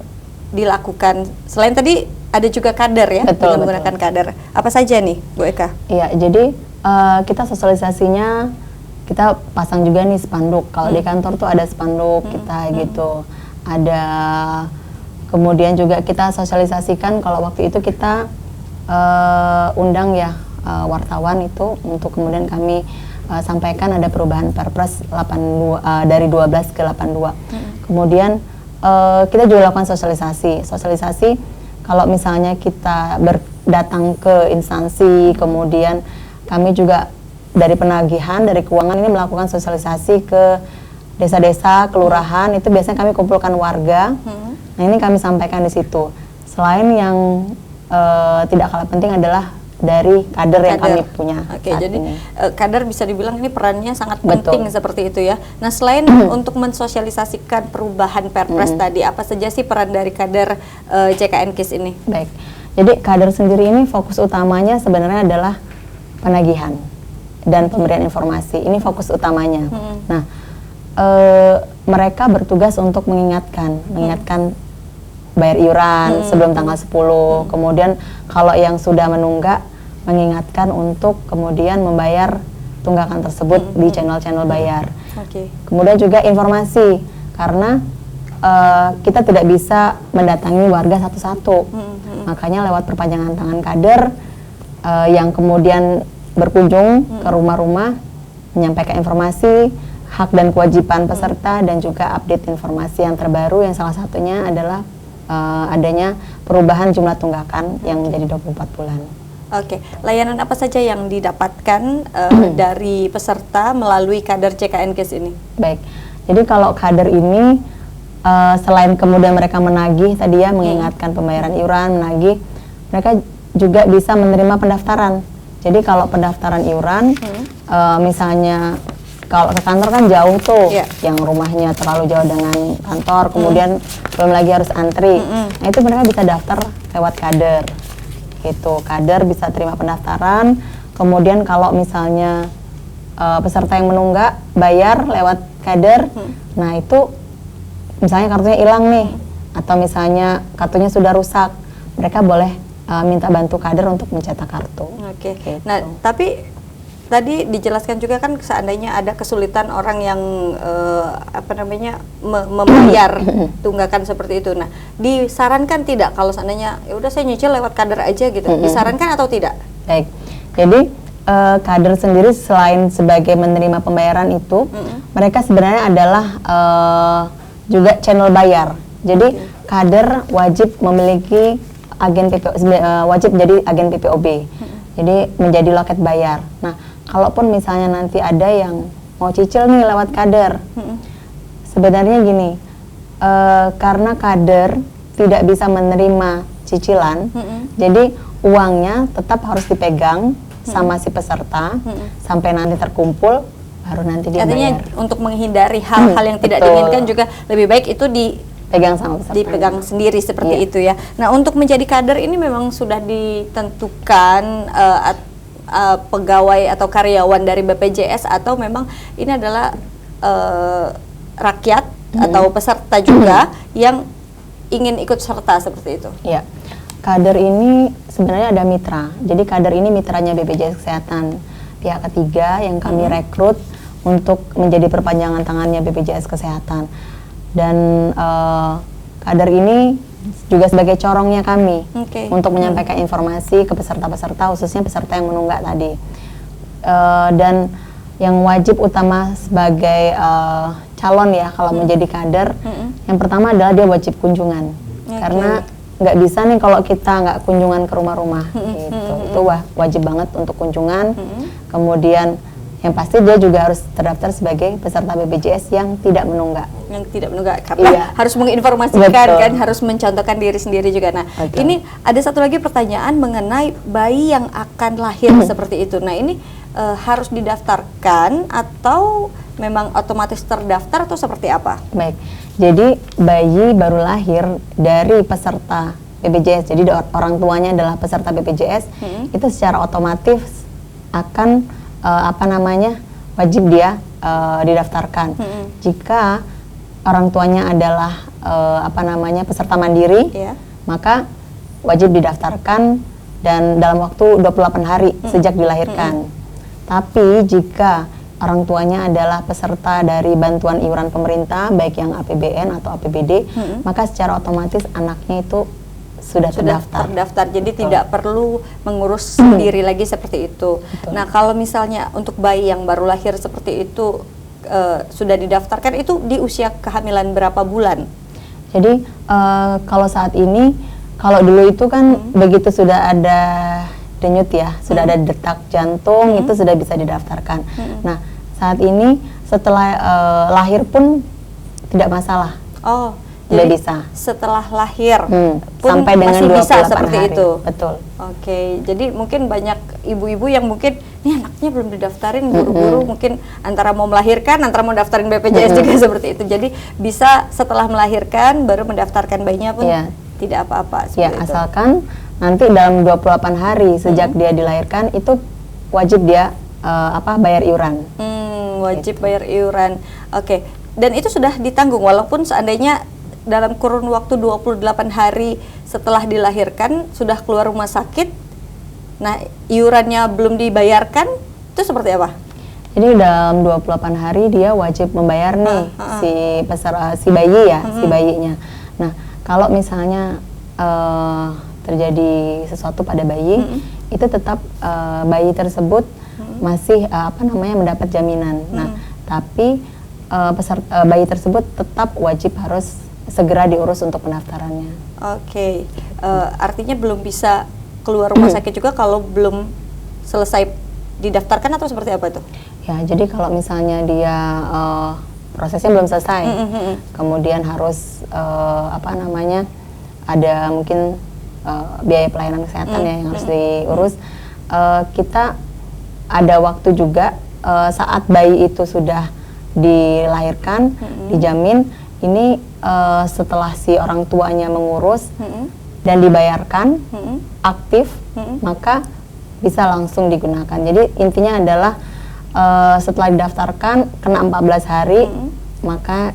dilakukan? Selain tadi ada juga kader ya, Betul, dengan menggunakan kader. Apa saja nih, Bu Eka? Iya, jadi kita sosialisasinya, kita pasang juga nih spanduk. Kalau di kantor tuh ada spanduk kita gitu. Ada, kemudian juga kita sosialisasikan kalau waktu itu kita undang ya wartawan itu untuk kemudian kami sampaikan ada perubahan Perpres 82 dari 12 ke 82. Kemudian kita juga lakukan sosialisasi kalau misalnya kita datang ke instansi, kemudian kami juga dari penagihan, dari keuangan ini melakukan sosialisasi ke desa-desa, kelurahan, itu biasanya kami kumpulkan warga. Nah, ini kami sampaikan di situ. Selain yang tidak kalah penting adalah dari kader yang kami punya. Oke, jadi ini. kader bisa dibilang ini perannya sangat Betul. penting seperti itu ya. Nah, selain untuk mensosialisasikan perubahan Perpres tadi, apa saja sih peran dari kader JKN KIS ini? Baik, jadi kader sendiri ini fokus utamanya sebenarnya adalah penagihan dan pemberian informasi. Ini fokus utamanya. Nah, mereka bertugas untuk mengingatkan bayar iuran sebelum tanggal 10. Kemudian kalau yang sudah menunggak, mengingatkan untuk kemudian membayar tunggakan tersebut di channel-channel bayar. Oke. Kemudian juga informasi, karena kita tidak bisa mendatangi warga satu-satu. Makanya lewat perpanjangan tangan kader yang kemudian berkunjung ke rumah-rumah, menyampaikan informasi, hak dan kewajiban peserta, dan juga update informasi yang terbaru, yang salah satunya adalah adanya perubahan jumlah tunggakan yang menjadi 24 bulan. Oke, layanan apa saja yang didapatkan dari peserta melalui kader JKN KIS ini? Baik, jadi kalau kader ini selain kemudian mereka menagih tadi ya, mengingatkan pembayaran iuran, menagih, mereka juga bisa menerima pendaftaran. Jadi kalau pendaftaran iuran, misalnya kalau ke kantor kan jauh tuh, yang rumahnya terlalu jauh dengan kantor, kemudian belum lagi harus antri. Nah, itu mereka bisa daftar lewat kader. Gitu, kader bisa terima pendaftaran. Kemudian kalau misalnya peserta yang menunggak bayar lewat kader, nah itu misalnya kartunya hilang nih, atau misalnya kartunya sudah rusak, mereka boleh minta bantu kader untuk mencetak kartu. Oke. Gitu. Nah, tapi tadi dijelaskan juga kan seandainya ada kesulitan orang yang membayar tunggakan seperti itu. Nah, disarankan tidak kalau seandainya ya udah saya nyicil lewat kader aja gitu. Disarankan atau tidak? Baik. Jadi kader sendiri selain sebagai menerima pembayaran itu, mereka sebenarnya adalah juga channel bayar. Jadi kader wajib memiliki agen wajib jadi agen PPOB. Jadi menjadi loket bayar. Nah, kalaupun misalnya nanti ada yang mau cicil nih lewat kader, sebenarnya gini, karena kader tidak bisa menerima cicilan, jadi uangnya tetap harus dipegang sama si peserta sampai nanti terkumpul, baru nanti dia Artinya bayar. untuk menghindari hal-hal yang tidak Betul. diinginkan juga lebih baik itu Pegang sama peserta. dipegang sendiri seperti Iya. itu ya. Nah, untuk menjadi kader ini memang sudah ditentukan pegawai atau karyawan dari BPJS, atau memang ini adalah rakyat atau peserta juga yang ingin ikut serta seperti itu? Iya. Kader ini sebenarnya ada mitra. Jadi kader ini mitranya BPJS Kesehatan, pihak ketiga yang kami rekrut untuk menjadi perpanjangan tangannya BPJS Kesehatan. Dan kader ini juga sebagai corongnya kami untuk menyampaikan informasi ke peserta-peserta, khususnya peserta yang menunggak tadi. Dan yang wajib utama sebagai calon ya kalau menjadi kader, yang pertama adalah dia wajib kunjungan. Karena nggak bisa nih kalau kita nggak kunjungan ke rumah-rumah gitu. Itu wajib banget untuk kunjungan. Kemudian yang pasti dia juga harus terdaftar sebagai peserta BPJS yang tidak menunggak. Yang tidak menunggak karena Iya. harus menginformasikan Betul. kan, harus mencontohkan diri sendiri juga. Nah, Betul. ini ada satu lagi pertanyaan mengenai bayi yang akan lahir seperti itu. Nah, ini harus didaftarkan atau memang otomatis terdaftar atau seperti apa? Baik, jadi bayi baru lahir dari peserta BPJS, jadi orang tuanya adalah peserta BPJS, itu secara otomatis akan wajib dia didaftarkan. Jika orang tuanya adalah peserta mandiri, Iya. maka wajib didaftarkan dan dalam waktu 28 hari sejak dilahirkan. Tapi jika orang tuanya adalah peserta dari bantuan iuran pemerintah, baik yang APBN atau APBD, maka secara otomatis anaknya itu sudah terdaftar. Jadi Betul. tidak perlu mengurus sendiri lagi seperti itu. Betul. Nah, kalau misalnya untuk bayi yang baru lahir seperti itu sudah didaftarkan, itu di usia kehamilan berapa bulan? Jadi kalau saat ini, kalau dulu itu kan begitu sudah ada denyut ya, sudah ada detak jantung, itu sudah bisa didaftarkan. Nah, saat ini setelah lahir pun tidak masalah. Oh, Udah jadi bisa. setelah lahir pun Sampai dengan masih bisa 28 seperti hari. itu. Betul. Oke, jadi mungkin banyak ibu-ibu yang mungkin nih anaknya belum didaftarin, buru-buru mungkin antara mau melahirkan, antara mau daftarin BPJS juga seperti itu. Jadi bisa setelah melahirkan baru mendaftarkan bayinya pun Iya. tidak apa-apa Ya, seperti itu. asalkan nanti dalam 28 hari sejak dia dilahirkan itu wajib dia bayar iuran. Wajib bayar iuran. Oke. Dan itu sudah ditanggung walaupun seandainya dalam kurun waktu 28 hari setelah dilahirkan sudah keluar rumah sakit. Nah, iurannya belum dibayarkan, itu seperti apa? Jadi dalam 28 hari dia wajib membayar nih si bayi ya, si bayinya. Nah, kalau misalnya terjadi sesuatu pada bayi, itu tetap bayi tersebut masih mendapat jaminan. Nah, tapi bayi tersebut tetap wajib harus segera diurus untuk pendaftarannya. Oke. Artinya belum bisa keluar rumah sakit juga kalau belum selesai didaftarkan atau seperti apa itu? Ya, jadi kalau misalnya dia prosesnya belum selesai, kemudian harus ada mungkin biaya pelayanan kesehatan ya yang harus diurus. Kita ada waktu juga saat bayi itu sudah dilahirkan, dijamin ini setelah si orang tuanya mengurus dan dibayarkan aktif, maka bisa langsung digunakan. Jadi intinya adalah setelah didaftarkan kena 14 hari, maka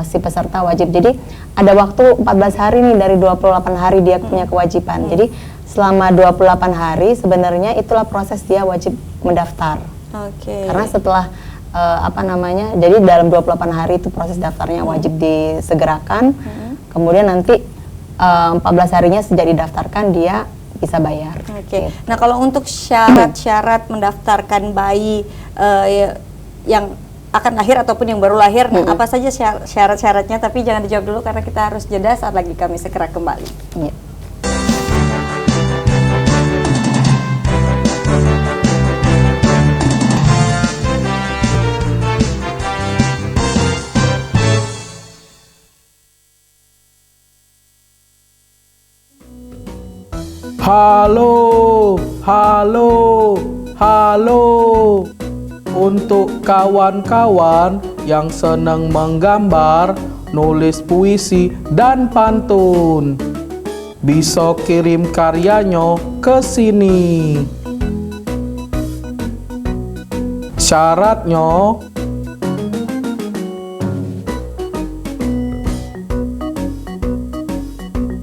si peserta wajib. Jadi ada waktu 14 hari nih dari 28 hari dia punya kewajiban. Jadi selama 28 hari sebenarnya itulah proses dia wajib mendaftar. Oke. Karena setelah jadi dalam 28 hari itu proses daftarnya wajib disegerakan. Kemudian nanti 14 harinya sejak didaftarkan dia bisa bayar. Oke. Nah, kalau untuk syarat-syarat mendaftarkan bayi yang akan lahir ataupun yang baru lahir, nah apa saja syarat-syaratnya? Tapi jangan dijawab dulu karena kita harus jeda, saat lagi kami segera kembali. Iya. Halo, halo, halo. Untuk kawan-kawan yang senang menggambar, nulis puisi dan pantun, bisa kirim karyanya ke sini. Syaratnya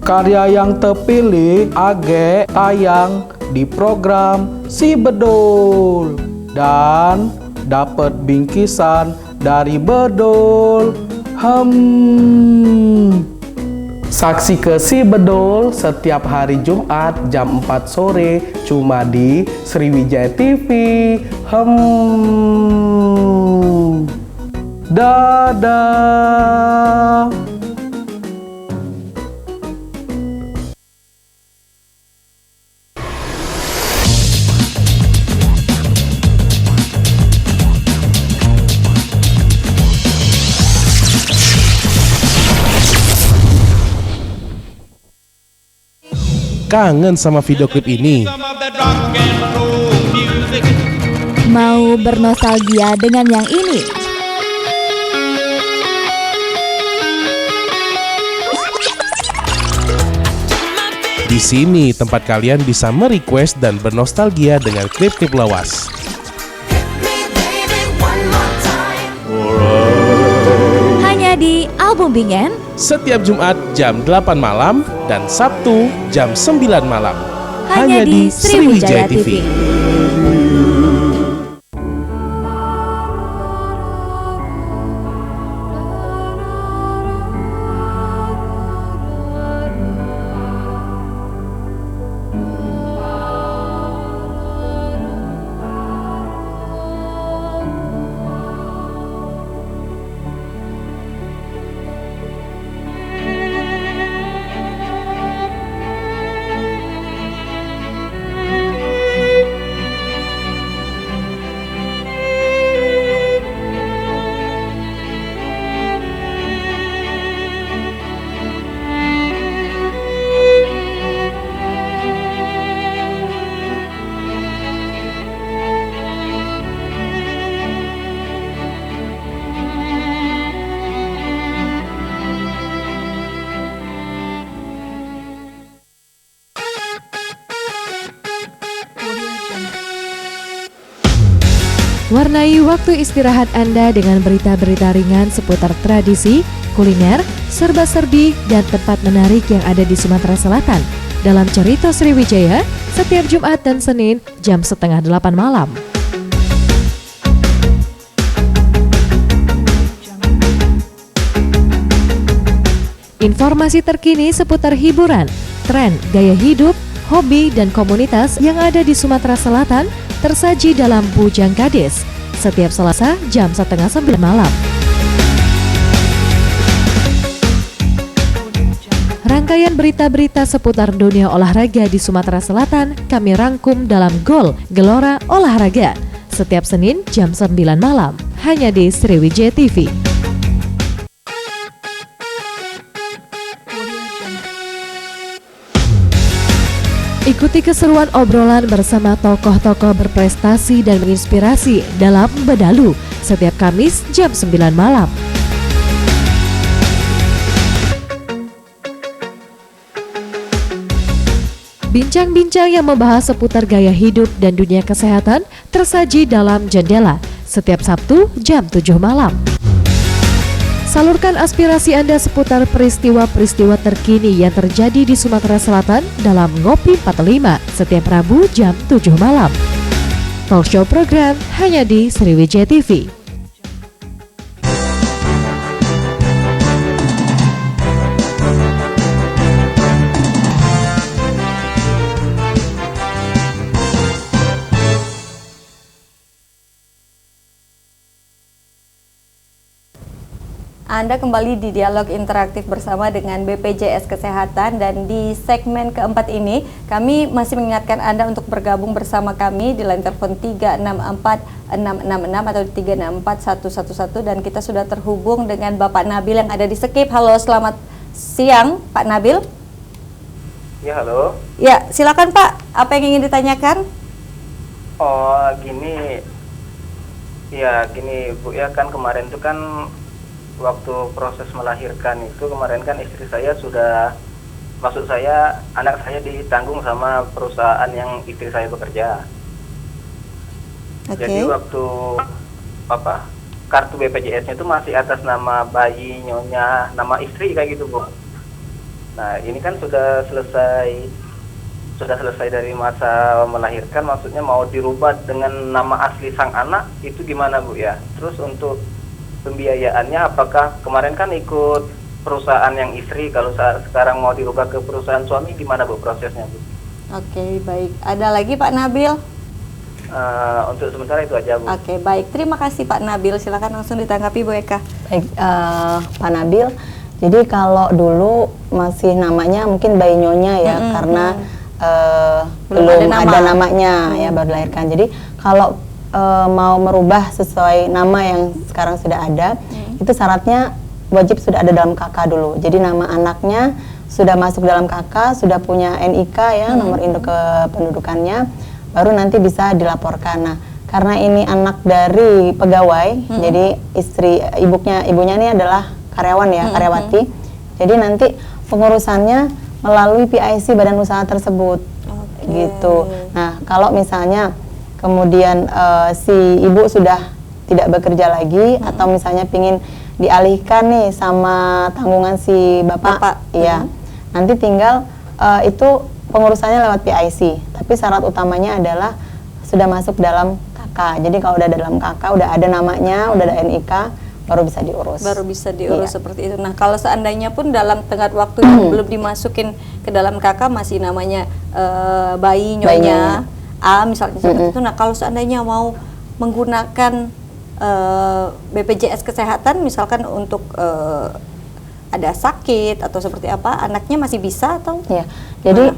karya yang terpilih age tayang di program Si Bedul dan dapat bingkisan dari Bedul. Saksi ke Si Bedul setiap hari Jumat jam 4 sore cuma di Sriwijaya TV. Dadah. kangen sama video klip ini? Mau bernostalgia dengan yang ini? Di sini tempat kalian bisa merequest dan bernostalgia dengan klip-klip lawas. Hanya di Album Bingen. Setiap Jumat jam 8 malam dan Sabtu jam 9 malam. Hanya di Sriwijaya TV. Warnai waktu istirahat Anda dengan berita-berita ringan seputar tradisi, kuliner, serba-serbi, dan tempat menarik yang ada di Sumatera Selatan dalam Cerita Sriwijaya setiap Jumat dan Senin jam 7:30 malam. Informasi terkini seputar hiburan, tren, gaya hidup, hobi, dan komunitas yang ada di Sumatera Selatan tersaji dalam Bujang Kades setiap Selasa jam 8:30 malam. Rangkaian berita-berita seputar dunia olahraga di Sumatera Selatan kami rangkum dalam Gol Gelora Olahraga setiap Senin jam 9 malam hanya di Sriwijaya TV. Ikuti keseruan obrolan bersama tokoh-tokoh berprestasi dan menginspirasi dalam Bedalu setiap Kamis jam 9 malam. Bincang-bincang yang membahas seputar gaya hidup dan dunia kesehatan tersaji dalam Jendela setiap Sabtu jam 7 malam. Salurkan aspirasi Anda seputar peristiwa-peristiwa terkini yang terjadi di Sumatera Selatan dalam Ngopi 45 setiap Rabu jam 7 malam. Talk show program hanya di Sriwijaya TV. Anda kembali di dialog interaktif bersama dengan BPJS Kesehatan, dan di segmen keempat ini kami masih mengingatkan Anda untuk bergabung bersama kami di line telepon 364666 atau di 364111, dan kita sudah terhubung dengan Bapak Nabil yang ada di Skip. Halo, selamat siang Pak Nabil. Ya, halo. Ya, silakan Pak, apa yang ingin ditanyakan? Oh, gini. Ya, gini Bu, ya kan kemarin itu kan waktu proses melahirkan itu kemarin kan istri saya sudah, maksud saya anak saya ditanggung sama perusahaan yang istri saya bekerja. Jadi waktu kartu BPJS-nya itu masih atas nama bayi, nyonya, nama istri kayak gitu Bu. Nah ini kan sudah selesai dari masa melahirkan, maksudnya mau dirubah dengan nama asli sang anak, itu gimana Bu ya? Terus untuk pembiayaannya apakah kemarin kan ikut perusahaan yang istri, kalau sekarang mau dirubah ke perusahaan suami gimana Bu prosesnya Bu? Oke, baik. Ada lagi Pak Nabil? Untuk sementara itu aja Bu. Oke, baik. Terima kasih Pak Nabil. Silakan langsung ditanggapi Bu Eka. Baik, Pak Nabil. Jadi kalau dulu masih namanya mungkin bayi nyonya ya, karena belum ada namanya ya, baru dilahirkan. Jadi kalau mau merubah sesuai nama yang sekarang sudah ada, itu syaratnya wajib sudah ada dalam KK dulu. Jadi nama anaknya sudah masuk dalam KK, sudah punya NIK ya, nomor induk kependudukannya, baru nanti bisa dilaporkan. Nah, karena ini anak dari pegawai, jadi ibunya ini adalah karyawan ya, karyawati. Jadi nanti pengurusannya melalui PIC badan usaha tersebut, gitu. Nah, kalau misalnya kemudian si ibu sudah tidak bekerja lagi atau misalnya pingin dialihkan nih sama tanggungan si bapak. Iya. Nanti tinggal itu pengurusannya lewat PIC, tapi syarat utamanya adalah sudah masuk dalam KK. Jadi kalau udah dalam KK, udah ada namanya, udah ada NIK, baru bisa diurus. Baru bisa diurus seperti itu. Nah, kalau seandainya pun dalam tengah waktu yang belum dimasukin ke dalam KK masih namanya bayi nyonya A misalnya seperti itu. Nah, kalau seandainya mau menggunakan BPJS kesehatan misalkan untuk ada sakit atau seperti apa, anaknya masih bisa atau? Ya, jadi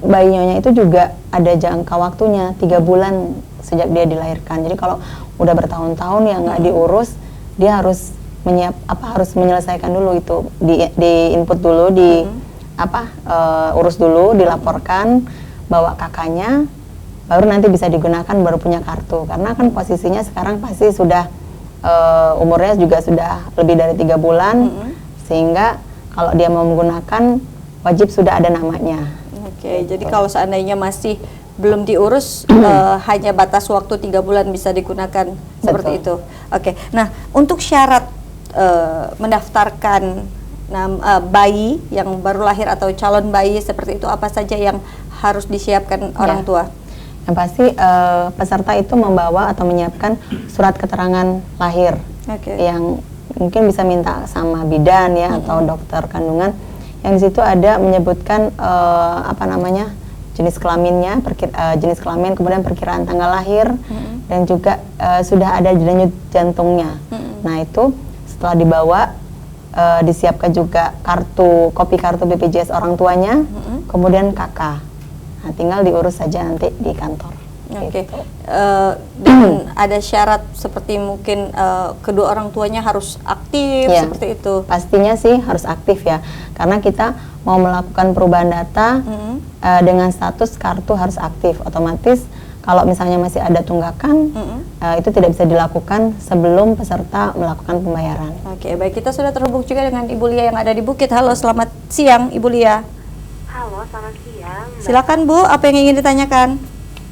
bayi nyonya itu juga ada jangka waktunya 3 bulan sejak dia dilahirkan. Jadi kalau udah bertahun-tahun yang nggak diurus, dia harus harus menyelesaikan dulu itu, di input dulu, urus dulu, dilaporkan, bawa kakaknya, baru nanti bisa digunakan, baru punya kartu. Karena kan posisinya sekarang pasti sudah umurnya juga sudah lebih dari 3 bulan, sehingga kalau dia mau menggunakan wajib sudah ada namanya. Oke, jadi kalau seandainya masih belum diurus, hanya batas waktu 3 bulan bisa digunakan. Seperti itu. Oke, nah untuk syarat mendaftarkan bayi yang baru lahir atau calon bayi seperti itu, apa saja yang harus disiapkan orang tua? Yang pasti peserta itu membawa atau menyiapkan surat keterangan lahir yang mungkin bisa minta sama bidan ya atau dokter kandungan, yang di situ ada menyebutkan jenis kelaminnya, jenis kelamin, kemudian perkiraan tanggal lahir, dan juga sudah ada denyut jantungnya. Nah, itu setelah dibawa disiapkan juga kopi kartu BPJS orang tuanya, kemudian KK. Nah, tinggal diurus saja nanti di kantor. Oke. Dan ada syarat seperti mungkin kedua orang tuanya harus aktif seperti itu. Pastinya sih harus aktif ya, karena kita mau melakukan perubahan data dengan status kartu harus aktif. Otomatis kalau misalnya masih ada tunggakan, itu tidak bisa dilakukan sebelum peserta melakukan pembayaran. Oke, baik, kita sudah terhubung juga dengan Ibu Lia yang ada di Bukit. Halo, selamat siang Ibu Lia. Halo, selamat siang. Silakan Bu, apa yang ingin ditanyakan?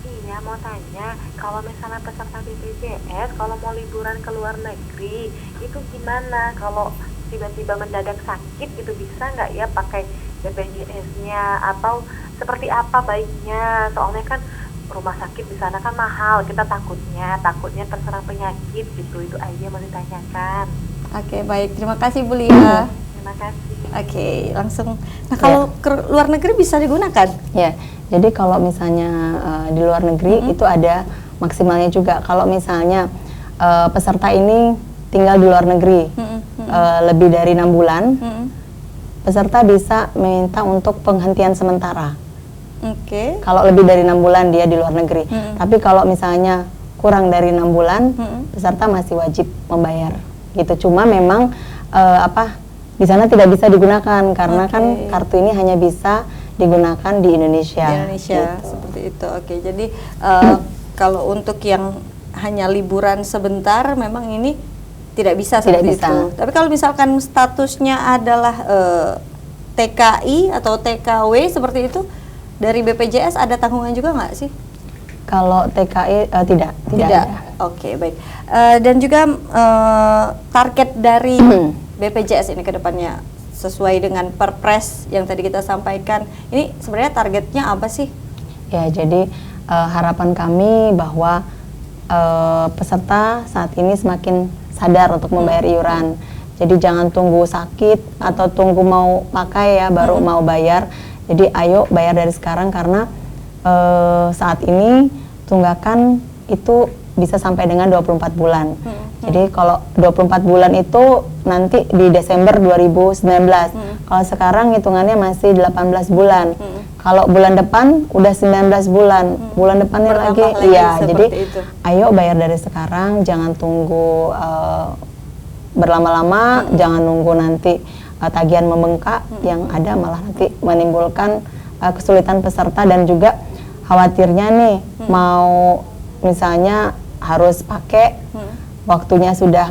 Iya, mau tanya, kalau misalnya peserta BPJS, kalau mau liburan ke luar negeri, itu gimana? Kalau tiba-tiba mendadak sakit, itu bisa nggak ya pakai BPJS-nya? Atau seperti apa baiknya? Soalnya kan rumah sakit di sana kan mahal, kita takutnya terserang penyakit gitu. Itu aja mau ditanyakan. Oke, baik, terima kasih Bu Lia. Terima kasih. Oke, langsung. Nah, kalau ke luar negeri bisa digunakan? Ya, jadi kalau misalnya di luar negeri itu ada maksimalnya juga. Kalau misalnya peserta ini tinggal di luar negeri lebih dari 6 bulan, peserta bisa meminta untuk penghentian sementara. Oke. Kalau lebih dari 6 bulan dia di luar negeri. Tapi kalau misalnya kurang dari 6 bulan, peserta masih wajib membayar. Gitu. Cuma memang di sana tidak bisa digunakan karena kan kartu ini hanya bisa digunakan di Indonesia. Di Indonesia, gitu. Seperti itu. Oke, jadi kalau untuk yang hanya liburan sebentar, memang ini tidak bisa seperti itu. Tapi kalau misalkan statusnya adalah TKI atau TKW seperti itu, dari BPJS ada tanggungan juga nggak sih? Kalau TKI tidak. Oke, baik. Dan juga target dari BPJS ini ke depannya sesuai dengan Perpres yang tadi kita sampaikan. Ini sebenarnya targetnya apa sih? Ya, jadi harapan kami bahwa peserta saat ini semakin sadar untuk membayar iuran. Jadi jangan tunggu sakit atau tunggu mau pakai ya baru mau bayar. Jadi ayo bayar dari sekarang karena saat ini tunggakan itu bisa sampai dengan 24 bulan. Jadi kalau 24 bulan itu nanti di Desember 2019. Kalau sekarang hitungannya masih 18 bulan. Kalau bulan depan udah 19 bulan. Bulan depannya lagi iya. Jadi ayo bayar dari sekarang, jangan tunggu berlama-lama, jangan nunggu nanti tagihan membengkak, yang ada malah nanti menimbulkan kesulitan peserta, dan juga khawatirnya nih mau misalnya harus pakai waktunya sudah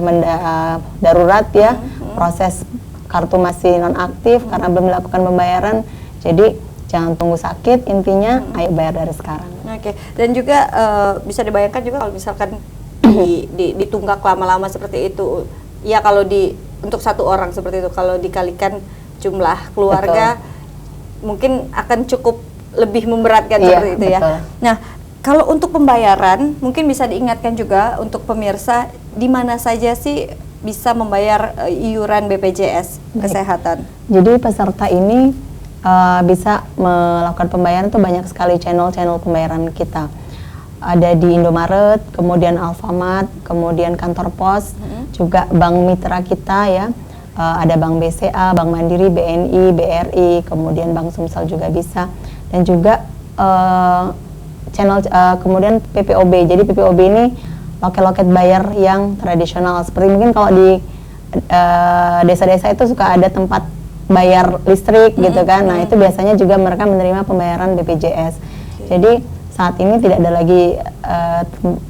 darurat ya, proses kartu masih nonaktif karena belum melakukan pembayaran. Jadi jangan tunggu sakit, intinya ayo bayar dari sekarang. Oke. Dan juga bisa dibayangkan juga kalau misalkan ditunggak lama-lama seperti itu, ya kalau untuk satu orang seperti itu, kalau dikalikan jumlah keluarga, mungkin akan cukup lebih memberatkan seperti itu ya. Nah, kalau untuk pembayaran, mungkin bisa diingatkan juga untuk pemirsa, di mana saja sih bisa membayar iuran BPJS Kesehatan? Jadi peserta ini bisa melakukan pembayaran itu banyak sekali channel-channel pembayaran kita. Ada di Indomaret, kemudian Alfamart, kemudian kantor pos, juga bank mitra kita ya. Ada Bank BCA, Bank Mandiri, BNI, BRI, kemudian Bank Sumsel juga bisa. Dan juga kemudian PPOB. Jadi PPOB ini loket-loket bayar yang tradisional. Seperti mungkin kalau di desa-desa itu suka ada tempat bayar listrik gitu kan. Nah, itu biasanya juga mereka menerima pembayaran BPJS. Jadi saat ini tidak ada lagi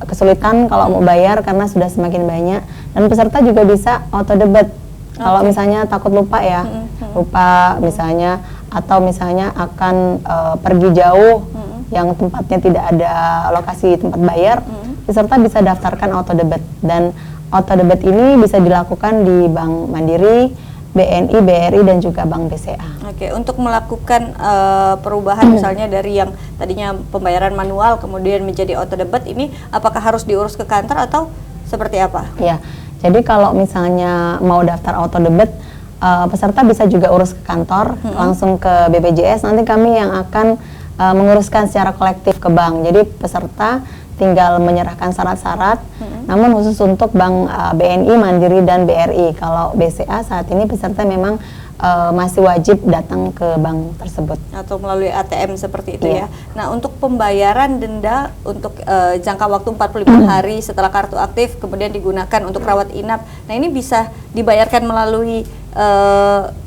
kesulitan kalau mau bayar karena sudah semakin banyak, dan peserta juga bisa auto debit. Kalau misalnya takut lupa ya, lupa misalnya, atau misalnya akan pergi jauh yang tempatnya tidak ada lokasi tempat bayar, peserta bisa daftarkan auto debit, dan auto debit ini bisa dilakukan di Bank Mandiri, BNI, BRI, dan juga Bank BCA. Oke, untuk melakukan perubahan misalnya dari yang tadinya pembayaran manual kemudian menjadi auto debit, ini apakah harus diurus ke kantor atau seperti apa? Ya, jadi kalau misalnya mau daftar auto debit, peserta bisa juga urus ke kantor, langsung ke BPJS, nanti kami yang akan menguruskan secara kolektif ke bank. Jadi peserta tinggal menyerahkan syarat-syarat, namun khusus untuk Bank BNI, Mandiri, dan BRI. Kalau BCA saat ini peserta memang masih wajib datang ke bank tersebut. Atau melalui ATM seperti itu ya. Nah, untuk pembayaran denda untuk jangka waktu 45 hari setelah kartu aktif kemudian digunakan untuk rawat inap. Nah, ini bisa dibayarkan melalui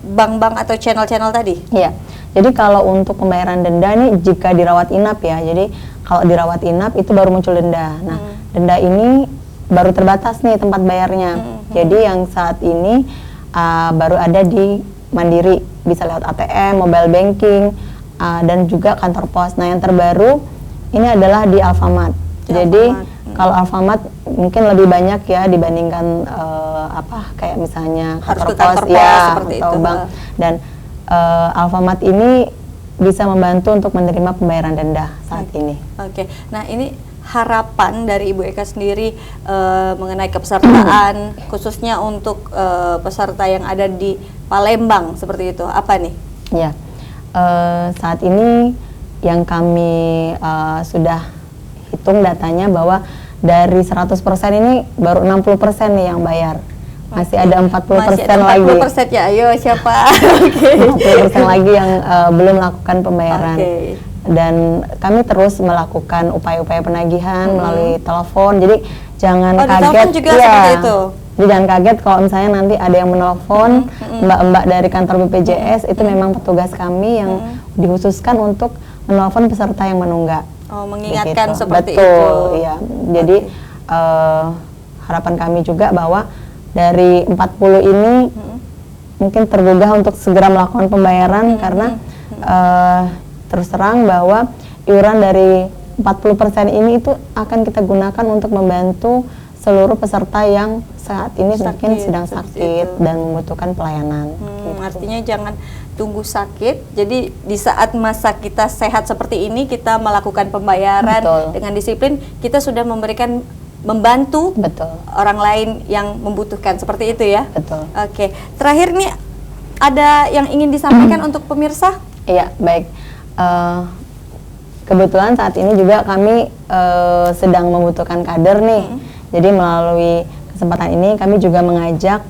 bank-bank atau channel-channel tadi? Iya. Jadi kalau untuk pembayaran denda nih jika dirawat inap ya. Jadi kalau dirawat inap itu baru muncul denda. Nah, denda ini baru terbatas nih tempat bayarnya. Jadi yang saat ini baru ada di Mandiri, bisa lewat ATM, mobile banking, dan juga kantor pos. Nah, yang terbaru ini adalah di Alfamart. Jadi kalau Alfamart mungkin lebih banyak ya dibandingkan kayak misalnya kantor pos ya atau bank. Dan Alfamart ini bisa membantu untuk menerima pembayaran denda saat ini. Oke. Nah, ini harapan dari Ibu Eka sendiri mengenai kepesertaan khususnya untuk peserta yang ada di Palembang seperti itu, apa nih? Ya, saat ini yang kami sudah hitung datanya bahwa dari 100% ini baru 60% nih yang bayar. Masih ada 40% lagi. 40% ya, ayo siapa? 40% lagi yang belum melakukan pembayaran. Dan kami terus melakukan upaya-upaya penagihan melalui telepon. Jadi jangan kaget juga seperti itu. Jadi jangan kaget kalau misalnya nanti ada yang menelpon mbak-mbak dari kantor BPJS, itu memang petugas kami yang dikhususkan untuk menelpon peserta yang menunggak. Oh, mengingatkan begitu. Seperti Betul, itu. Iya. Jadi harapan kami juga bahwa dari 40 ini mungkin tergugah untuk segera melakukan pembayaran karena terus terang bahwa iuran dari 40% ini itu akan kita gunakan untuk membantu seluruh peserta yang saat ini mungkin sedang sakit dan membutuhkan pelayanan. Artinya jangan tunggu sakit. Jadi di saat masa kita sehat seperti ini kita melakukan pembayaran dengan disiplin, kita sudah membantu orang lain yang membutuhkan, seperti itu ya. Betul. Oke. Terakhir nih ada yang ingin disampaikan untuk pemirsa? Iya, baik. Kebetulan saat ini juga kami sedang membutuhkan kader nih. Jadi melalui kesempatan ini kami juga mengajak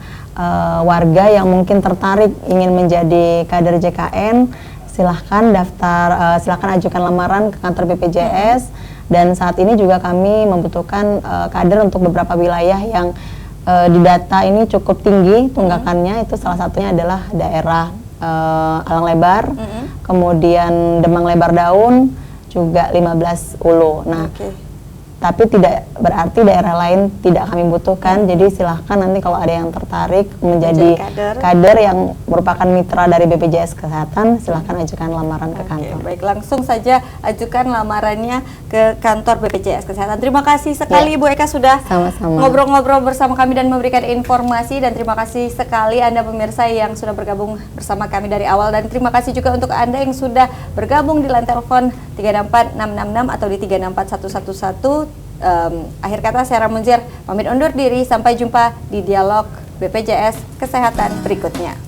warga yang mungkin tertarik ingin menjadi kader JKN, silahkan daftar, silahkan ajukan lamaran ke kantor BPJS. Dan saat ini juga kami membutuhkan kader untuk beberapa wilayah yang di data ini cukup tinggi tunggakannya. Itu salah satunya adalah daerah Alang Lebar, kemudian Demang Lebar Daun, juga 15 Ulu. Nah, tapi tidak berarti daerah lain tidak kami butuhkan. Jadi silahkan nanti kalau ada yang tertarik menjadi kader yang merupakan mitra dari BPJS Kesehatan, silahkan ajukan lamaran ke kantor. Baik, langsung saja ajukan lamarannya ke kantor BPJS Kesehatan. Terima kasih sekali Bu Eka sudah ngobrol-ngobrol bersama kami dan memberikan informasi, dan terima kasih sekali Anda pemirsa yang sudah bergabung bersama kami dari awal, dan terima kasih juga untuk Anda yang sudah bergabung di line telepon 364666 atau di 364111. Akhir kata saya Ramunzir pamit undur diri, sampai jumpa di dialog BPJS Kesehatan berikutnya.